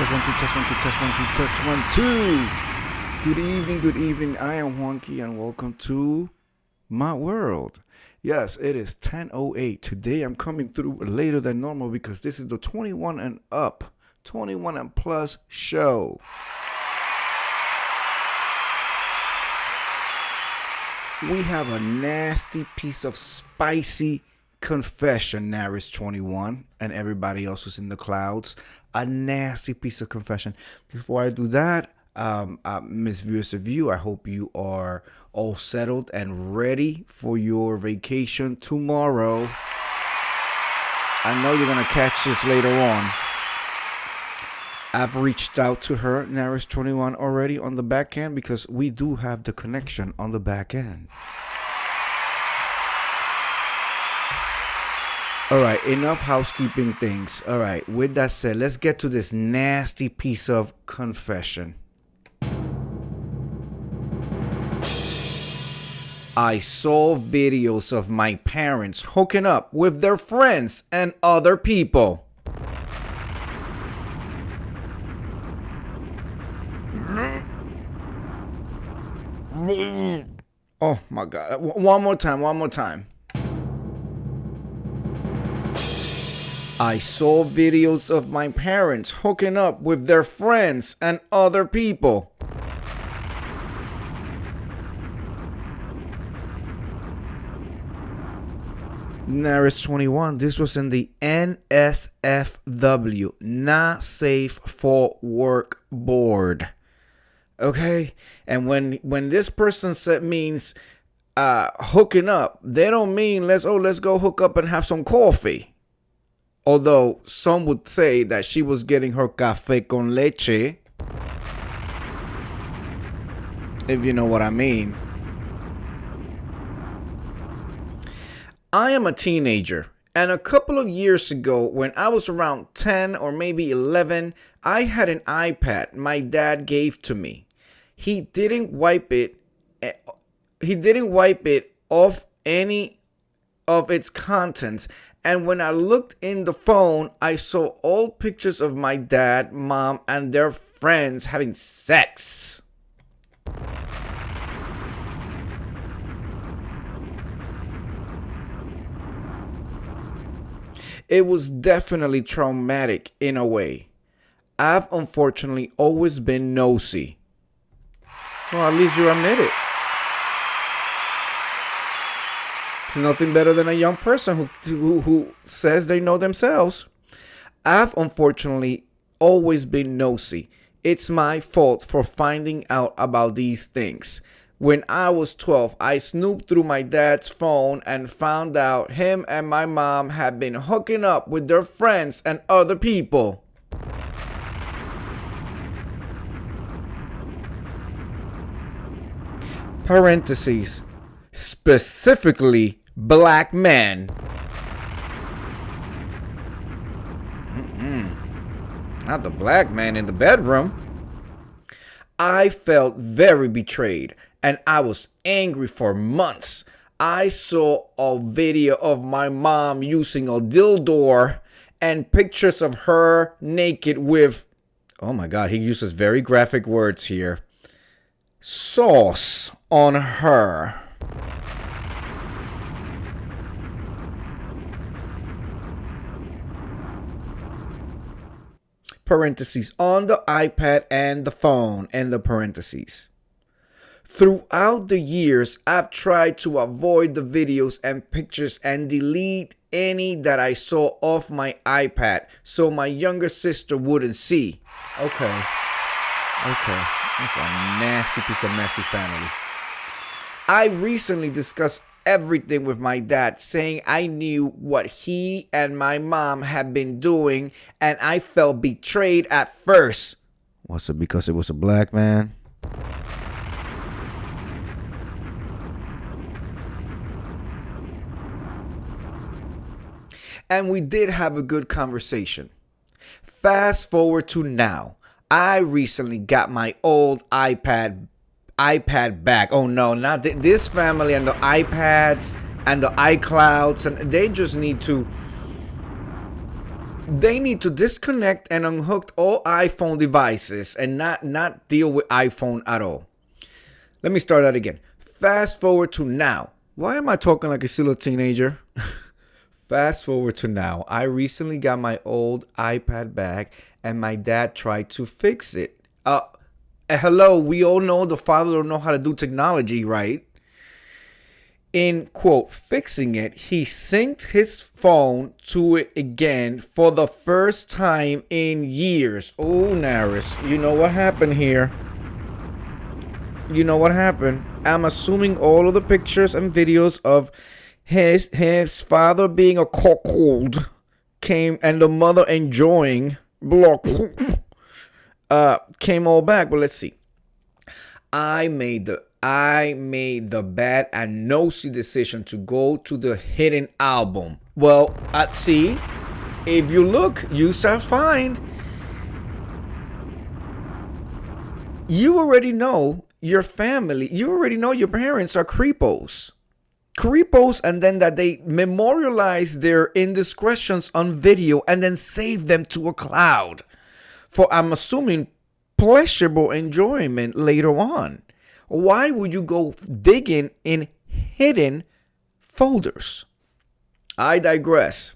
Test one, two, test one, two, test one, two, test one, two. Good evening, good evening. I am Juanqui and welcome to my world. Yes, it is 10:08. Today I'm coming through later than normal because this is the 21 and up, 21 and plus show. We have a nasty piece of spicy confession, Naris 21 and everybody else who's in the clouds. A nasty piece of confession. Before I do that, Miss Viewers of You, I hope you are all settled and ready for your vacation tomorrow. I know you're gonna catch this later on. I've reached out to her, Naris 21, already on the back end because we do have the connection on the back end. All right, enough housekeeping things. All right, with that said, let's get to this nasty piece of confession. I saw videos of my parents hooking up with their friends and other people. Oh my God. One more time. I saw videos of my parents hooking up with their friends and other people. Naris 21, this was in the NSFW, Not Safe for Work Board. Okay? And when this person means hooking up, they don't mean let's go hook up and have some coffee. Although some would say that she was getting her café con leche, if you know what I mean. I am a teenager, and a couple of years ago, when I was around 10 or maybe 11, I had an iPad my dad gave to me. He didn't wipe it off any of its contents. And when I looked in the phone, I saw old pictures of my dad, mom, and their friends having sex. It was definitely traumatic in a way. I've unfortunately always been nosy. Well, at least you admit it. It's nothing better than a young person who says they know themselves. I've unfortunately always been nosy. It's my fault for finding out about these things. When I was 12, I snooped through my dad's phone and found out him and my mom had been hooking up with their friends and other people. Parentheses. Specifically, black men. Not the black man in the bedroom. I felt very betrayed and I was angry for months. I saw a video of my mom using a dildo and pictures of her naked with, oh my God, he uses very graphic words here, sauce on her. Parentheses, on the iPad and the phone, and the parentheses. Throughout the years, I've tried to avoid the videos and pictures and delete any that I saw off my iPad so my younger sister wouldn't see. Okay. That's a nasty piece of messy family. I recently discussed everything with my dad, saying I knew what he and my mom had been doing and I felt betrayed at first. Was it because it was a black man? And we did have a good conversation. Fast forward to now. I recently got my old iPad back. Oh no, not this family and the iPads and the iClouds, and they just need to They need to disconnect and unhook all iPhone devices and not deal with iPhone at all. Let me start that again. Fast forward to now. Why am I talking like a silly teenager? Fast forward to now. I recently got my old iPad back and my dad tried to fix it. Hello, we all know the father don't know how to do technology, right? In quote, fixing it, he synced his phone to it again for the first time in years. Oh, Naris, you know what happened here? You know what happened? I'm assuming all of the pictures and videos of his father being a cuckold came and the mother enjoying block came all back. But let's see. I made the bad and nosy decision to go to the hidden album. Well, see, if you look, you shall find. You already know your family. You already know your parents are creepos. Creepos, and then that they memorialize their indiscretions on video and then save them to a cloud for, I'm assuming, pleasurable enjoyment later on. Why would you go digging in hidden folders? I digress.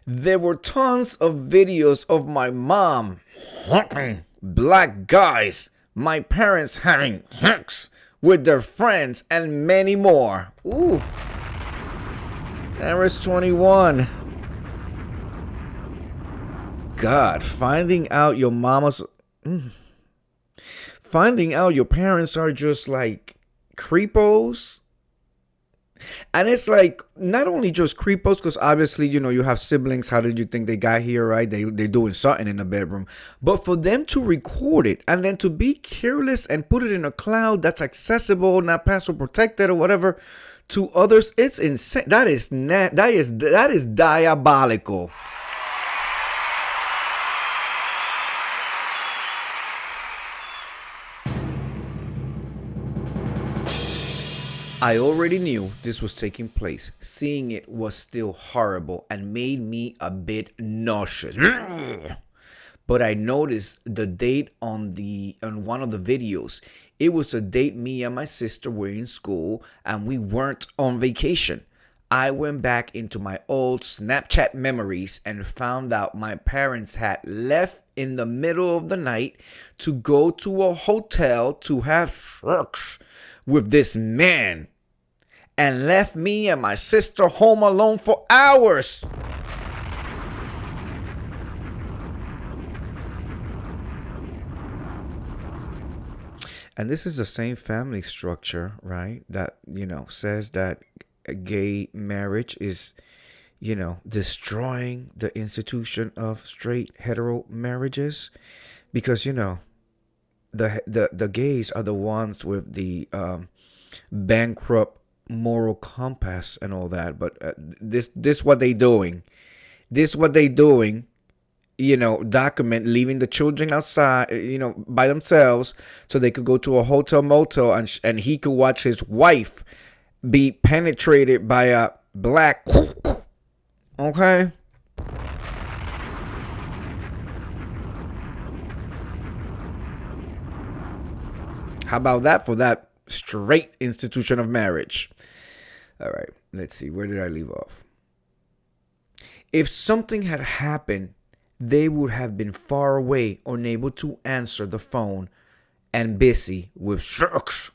There were tons of videos of my mom humping black guys, my parents having sex with their friends, and many more. Ooh. Naris 21. God, finding out your parents are just like creepos. And it's like not only just creepos, because obviously, you know, you have siblings. How did you think they got here, right? They're doing something in the bedroom. But for them to record it and then to be careless and put it in a cloud that's accessible, not password protected or whatever to others, it's insane. That is diabolical. I already knew this was taking place. Seeing it was still horrible and made me a bit nauseous. But I noticed the date on one of the videos. It was a date me and my sister were in school and we weren't on vacation. I went back into my old Snapchat memories and found out my parents had left in the middle of the night to go to a hotel to have sex with this man and left me and my sister home alone for hours. And this is the same family structure, right? That, you know, says that gay marriage is, you know, destroying the institution of straight hetero marriages, because, you know, the gays are the ones with the bankrupt moral compass and all that. But this what they doing. You know, document leaving the children outside, you know, by themselves, so they could go to a hotel motel and he could watch his wife be penetrated by a black. Okay. How about that for that straight institution of marriage? All right, let's see. Where did I leave off? If something had happened, they would have been far away, unable to answer the phone, and busy with sex.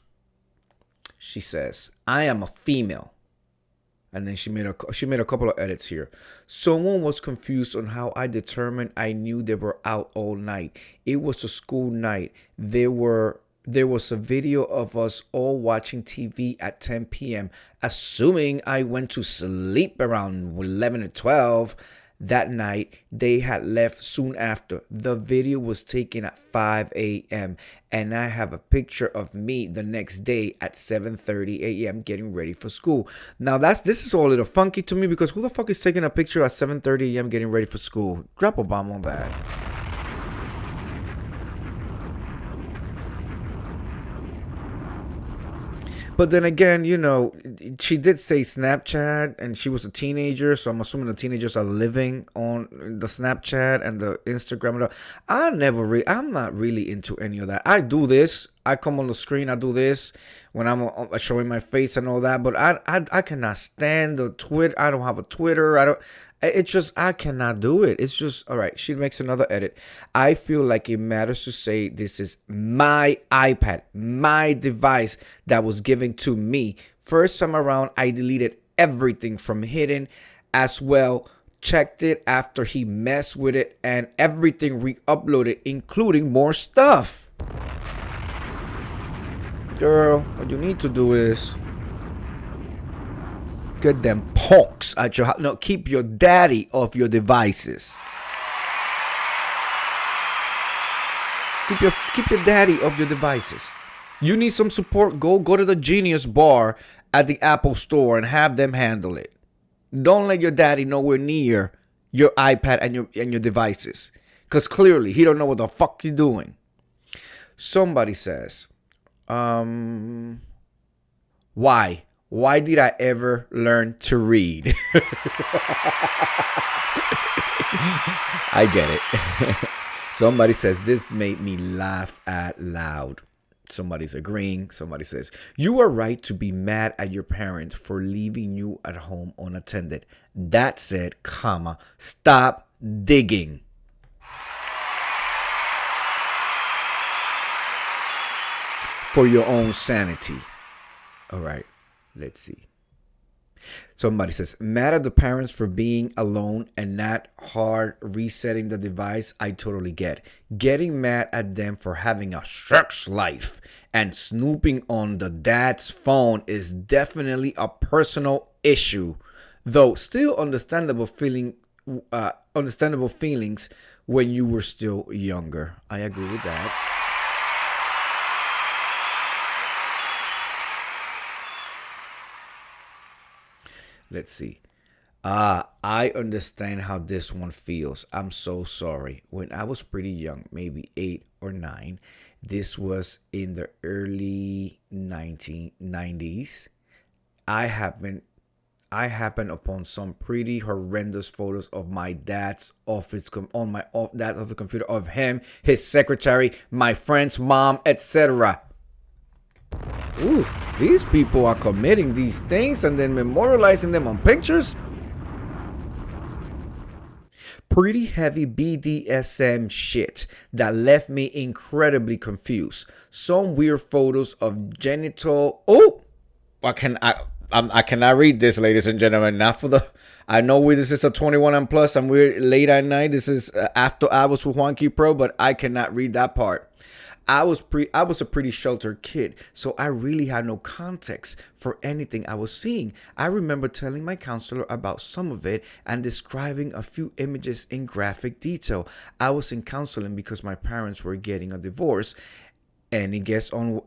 She says, I am a female. And then she made a couple of edits here. Someone was confused on how I determined I knew they were out all night. It was a school night. There was a video of us all watching TV at 10 p.m. Assuming I went to sleep around 11 or 12. That night, they had left soon after. The video was taken at 5 a.m. And I have a picture of me the next day at 7:30 a.m. getting ready for school. Now, this is all a little funky to me, because who the fuck is taking a picture at 7:30 a.m. getting ready for school? Drop a bomb on that. But then again, she did say Snapchat and she was a teenager. So I'm assuming the teenagers are living on the Snapchat and the Instagram. I'm not really into any of that. I do this. I come on the screen. I do this when I'm showing my face and all that. But I cannot stand the Twitter. I don't have a Twitter. It's just, I cannot do it. It's just, all right, she makes another edit. I feel like it matters to say this is my iPad, my device that was given to me. First time around, I deleted everything from hidden as well. Checked it after he messed with it and everything re-uploaded, including more stuff. Girl, what you need to do is get them punks at your house. No, keep your daddy off your devices. Keep your daddy off your devices. You need some support? Go to the Genius Bar at the Apple Store and have them handle it. Don't let your daddy nowhere near your iPad and your devices, because clearly he don't know what the fuck you're doing. Somebody says, why? Why did I ever learn to read? I get it. Somebody says, this made me laugh out loud. Somebody's agreeing. Somebody says, you are right to be mad at your parents for leaving you at home unattended. That said, comma, stop digging. For your own sanity. All right. Let's see. Somebody says, mad at the parents for being alone and not hard resetting the device. I totally get. Getting mad at them for having a sex life and snooping on the dad's phone is definitely a personal issue, though still understandable feelings when you were still younger. I agree with that. Let's see. I understand how this one feels. I'm so sorry. When I was pretty young, maybe 8 or 9, this was in the early 1990s. I happened upon some pretty horrendous photos of my dad's office dad's office computer, of him, his secretary, my friend's mom, etc. Ooh, these people are committing these things and then memorializing them on pictures. Pretty heavy BDSM shit that left me incredibly confused. Some weird photos of genital. Oh, I cannot read this, ladies and gentlemen. Not for the. I know this is a 21 and plus, and we're late at night. This is after hours with Juanqui Pro, but I cannot read that part. I was a pretty sheltered kid, so I really had no context for anything I was seeing. I remember telling my counselor about some of it and describing a few images in graphic detail. I was in counseling because my parents were getting a divorce. Any guess on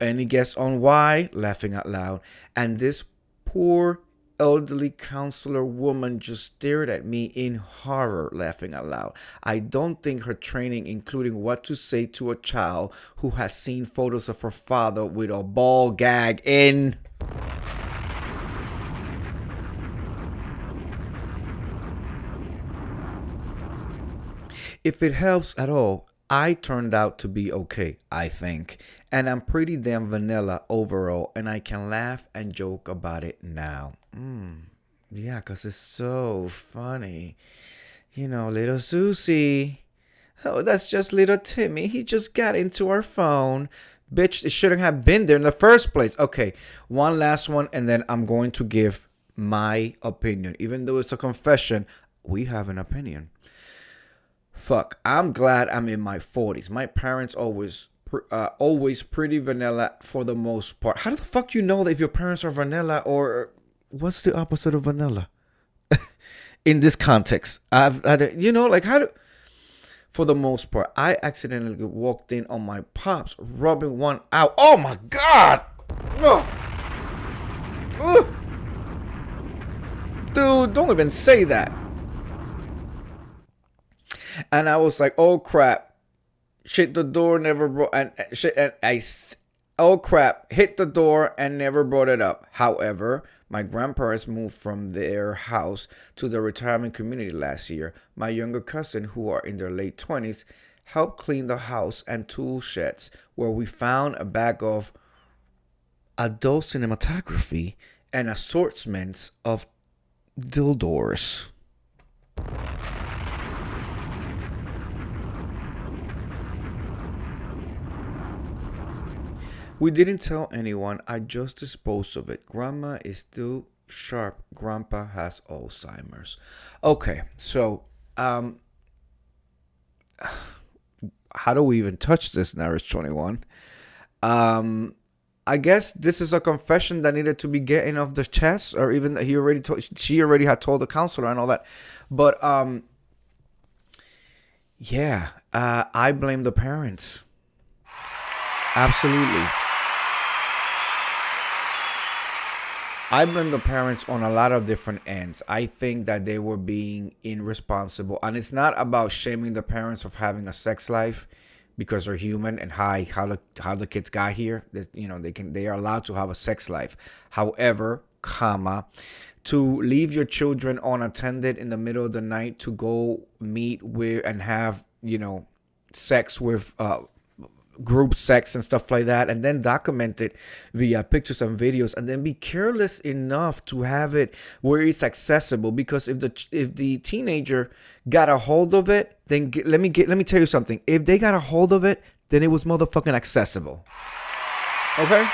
why? Laughing out loud. And this poor elderly counselor woman just stared at me in horror, laughing out loud. I don't think her training, including what to say to a child who has seen photos of her father with a ball gag in. If it helps at all, I turned out to be okay, I think. And I'm pretty damn vanilla overall, and I can laugh and joke about it now. Yeah, because it's so funny. Little Susie. Oh, that's just little Timmy. He just got into our phone. Bitch, it shouldn't have been there in the first place. Okay, one last one, and then I'm going to give my opinion. Even though it's a confession, we have an opinion. Fuck, I'm glad I'm in my 40s. My parents always pretty vanilla for the most part. How the fuck you know that if your parents are vanilla, or what's the opposite of vanilla? In this context, for the most part, I accidentally walked in on my pops rubbing one out. Oh my God! Ugh. Dude, don't even say that. And I was like, oh crap. Shit, the door never broke. And shit, and Oh crap, hit the door and never brought it up. However, my grandparents moved from their house to the retirement community last year. My younger cousin, who are in their late 20s, helped clean the house and tool sheds, where we found a bag of adult cinematography and assortments of dildos. We didn't tell anyone. I just disposed of it. Grandma is still sharp. Grandpa has Alzheimer's. Okay, so how do we even touch this, Narrative 21? I guess this is a confession that needed to be getting off the chest, or even he already told, she already had told the counselor and all that. But yeah, I blame the parents. Absolutely. I blame the parents on a lot of different ends. I think that they were being irresponsible, and it's not about shaming the parents of having a sex life because they're human and how the kids got here. You know, they are allowed to have a sex life. However, comma, to leave your children unattended in the middle of the night to go meet with and have, sex with group sex and stuff like that, and then document it via pictures and videos, and then be careless enough to have it where it's accessible. Because if the teenager got a hold of it, then let me tell you something. If they got a hold of it, then it was motherfucking accessible. Okay.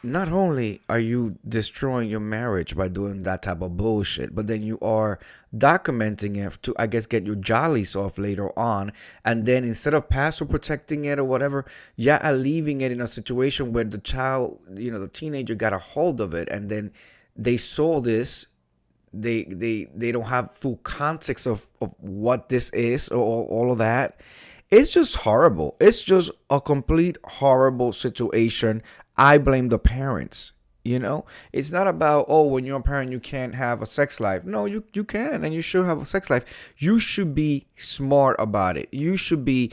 Not only are you destroying your marriage by doing that type of bullshit, but then you are documenting it to, I guess, get your jollies off later on. And then instead of password protecting it or whatever, you're leaving it in a situation where the child, the teenager got a hold of it, and then they saw this. They don't have full context of what this is, or all of that. It's just horrible. It's just a complete horrible situation. I blame the parents. It's not about, when you're a parent, you can't have a sex life. No, you can, and you should have a sex life. You should be smart about it. You should be,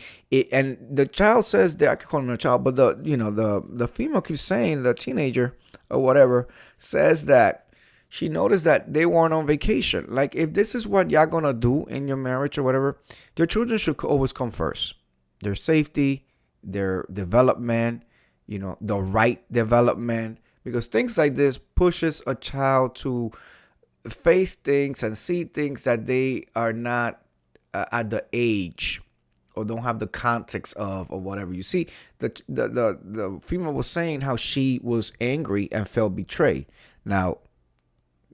and the child says that, I can call him a child, but the female keeps saying, the teenager or whatever, says that she noticed that they weren't on vacation. Like, if this is what y'all gonna do in your marriage or whatever, your children should always come first. Their safety, their development, the right development. Because things like this pushes a child to face things and see things that they are not at the age, or don't have the context of, or whatever. You see, the female was saying how she was angry and felt betrayed. Now,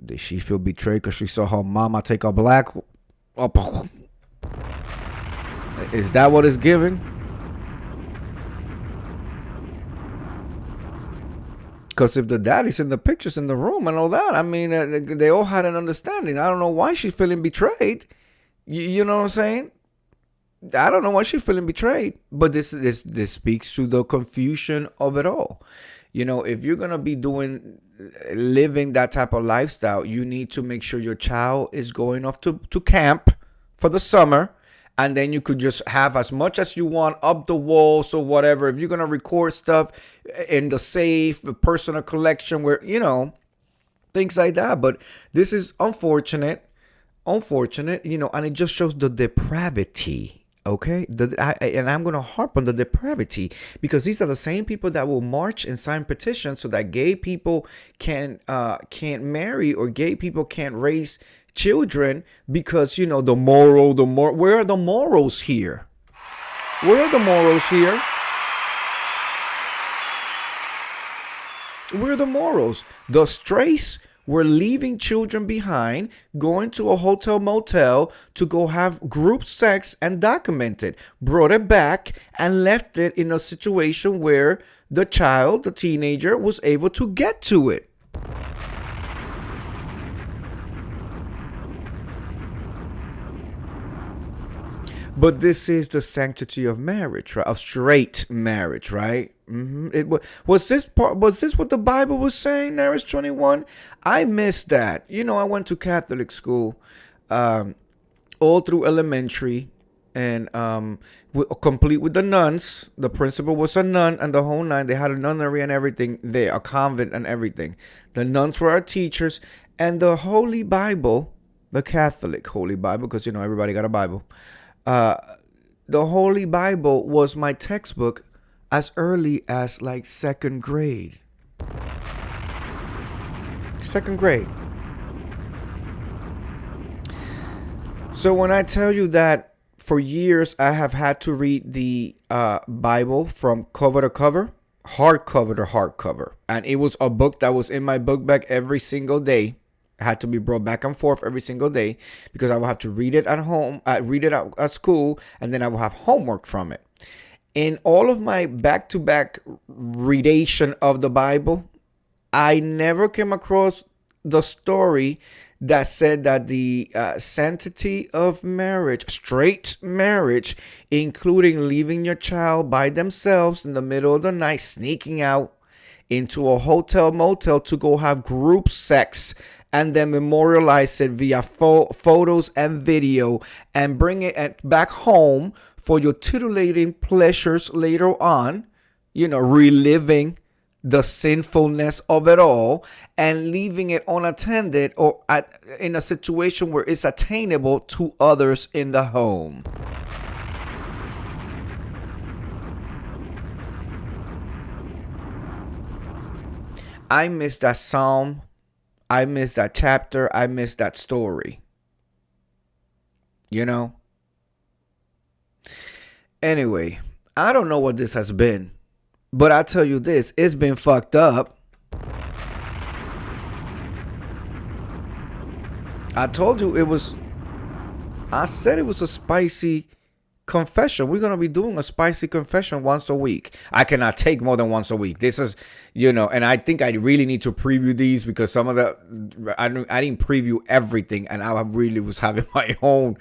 did she feel betrayed because she saw her mama take a black? Is that what it's giving? Because if the daddy's in the pictures in the room and all that, I mean, they all had an understanding. I don't know why she's feeling betrayed. You know what I'm saying? I don't know why she's feeling betrayed. But this speaks to the confusion of it all. If you're gonna be living that type of lifestyle, you need to make sure your child is going off to camp for the summer, and then you could just have as much as you want up the walls or whatever. If you're gonna record stuff in the safe, the personal collection, where things like that. But this is unfortunate, and it just shows the depravity. Okay, and I'm gonna harp on the depravity, because these are the same people that will march and sign petitions so that gay people can't marry, or gay people can't raise children, because where are the morals here? Where are the morals here? Where are the morals? The strays were leaving children behind, going to a hotel motel to go have group sex and document it, brought it back and left it in a situation where the teenager, was able to get to it. But this is the sanctity of marriage, right? Of straight marriage, right? Was this what the Bible was saying? Narrative 21. I missed that. I went to Catholic school, all through elementary, and complete with the nuns. The principal was a nun, and the whole nine. They had a nunnery and everything there, a convent and everything. The nuns were our teachers, and the Holy Bible, the Catholic Holy Bible, because everybody got a Bible. Uh, the Holy Bible was my textbook as early as like second grade. Second grade. So when I tell you that for years I have had to read the Bible from cover to cover, hardcover to hardcover, and it was a book that was in my book bag every single day. It had to be brought back and forth every single day because I would have to read it at home, read it at school, and then I will have homework from it. In all of my back-to-back readation of the Bible, I never came across the story that said that the sanctity of marriage, straight marriage, including leaving your child by themselves in the middle of the night, sneaking out into a hotel motel to go have group sex, and then memorialize it via photos and video, and bring it back home for your titillating pleasures later on, reliving the sinfulness of it all, and leaving it unattended or in a situation where it's attainable to others in the home. I miss that psalm. I miss that chapter. I miss that story. Anyway, I don't know what this has been, but I tell you this, it's been fucked up. I told you I said it was a spicy confession. We're going to be doing a spicy confession once a week. I cannot take more than once a week. This is, and I think I really need to preview these because some of I didn't preview everything, and I really was having my own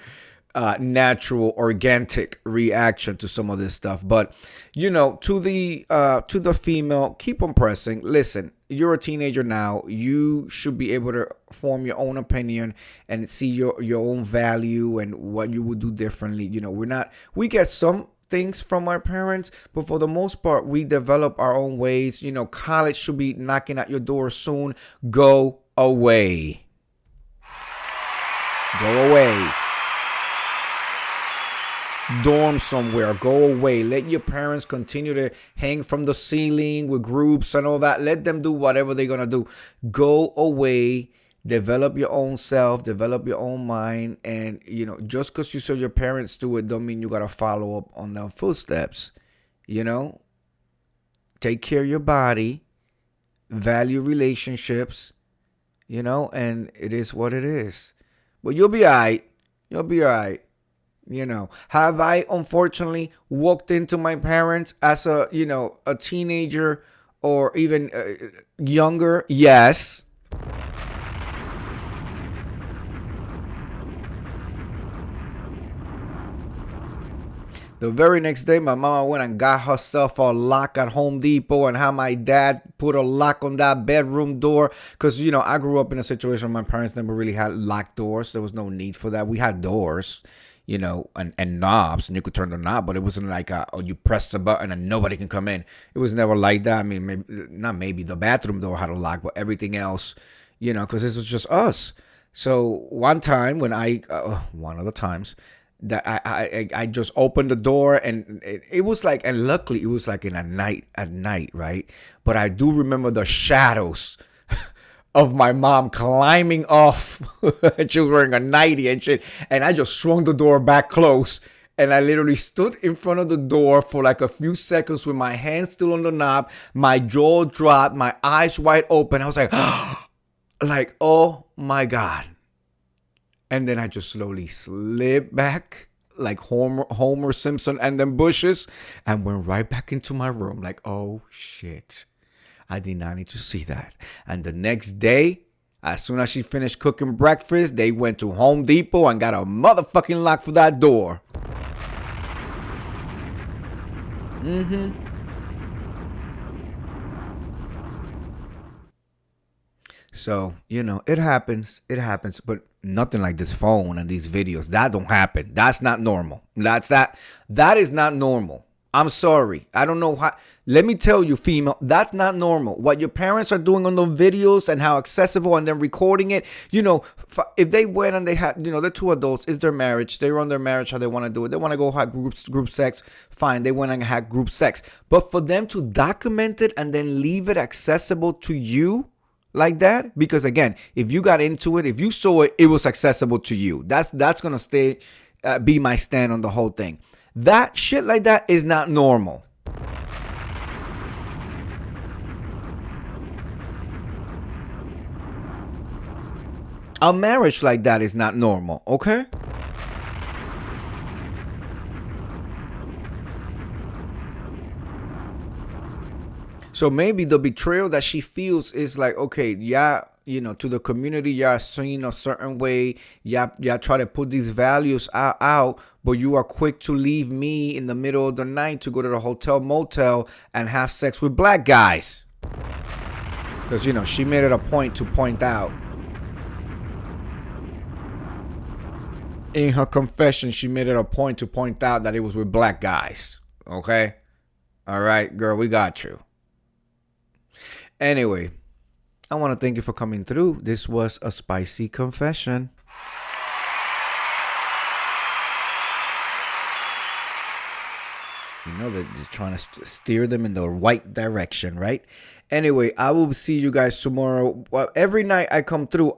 natural, organic reaction to some of this stuff. But to the female, keep on pressing. Listen, you're a teenager now. You should be able to form your own opinion and see your own value and what you would do differently. We get some things from our parents, but for the most part, we develop our own ways. College should be knocking at your door soon. Go away. Go away. Dorm somewhere. Go away. Let your parents continue to hang from the ceiling with groups and all that. Let them do whatever they're going to do. Go away. Develop your own self. Develop your own mind. And, just because you saw your parents do it don't mean you got to follow up on their footsteps. Take care of your body. Value relationships. And it is what it is. But you'll be all right. You'll be all right. Have I unfortunately walked into my parents as a teenager or even younger? Yes. The very next day, my mama went and got herself a lock at Home Depot and had my dad put a lock on that bedroom door. Because, I grew up in a situation where my parents never really had locked doors. There was no need for that. We had doors. And knobs, and you could turn the knob, but it wasn't like, you press the button and nobody can come in. It was never like that. I mean, maybe the bathroom door had a lock, but everything else, because this was just us. So one of the times that I just opened the door, and it was like, and luckily it was like at night, right? But I do remember the shadows of my mom climbing off. She was wearing a nightie and shit. And I just swung the door back close. And I literally stood in front of the door for like a few seconds with my hands still on the knob. My jaw dropped. My eyes wide open. I was like, oh my God. And then I just slowly slipped back like Homer Simpson and them bushes and went right back into my room. Like, oh shit. I did not need to see that. And the next day, as soon as she finished cooking breakfast, they went to Home Depot and got a motherfucking lock for that door. So, it happens. It happens. But nothing like this phone and these videos. That don't happen. That's not normal. That is not normal. I'm sorry. I don't know how. Let me tell you, female, that's not normal. What your parents are doing on those videos and how accessible and then recording it, if they went and they had, they're two adults, it's their marriage. They're on their marriage, how they want to do it. They want to go have group sex. Fine. They went and had group sex. But for them to document it and then leave it accessible to you like that, because again, if you got into it, if you saw it, it was accessible to you. That's going to be my stand on the whole thing. That shit like that is not normal. A marriage like that is not normal, okay? So maybe the betrayal that she feels is like, okay, yeah, to the community, yeah, seen a certain way, yeah, try to put these values out, but you are quick to leave me in the middle of the night to go to the hotel motel and have sex with black guys. Because, she made it a point to point out. In her confession, she made it a point to point out that it was with black guys. Okay? All right, girl, we got you. Anyway, I want to thank you for coming through. This was a spicy confession. They're just trying to steer them in the right direction, right? Anyway, I will see you guys tomorrow. Well, every night I come through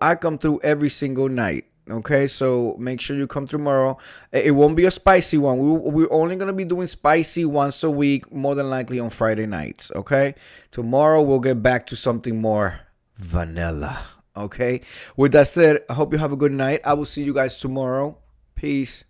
every single night. Okay, so make sure you come tomorrow. It won't be a spicy one. We're only going to be doing spicy once a week, more than likely on Friday nights. Okay, tomorrow we'll get back to something more vanilla. Okay, with that said, I hope you have a good night. I will see you guys tomorrow. Peace.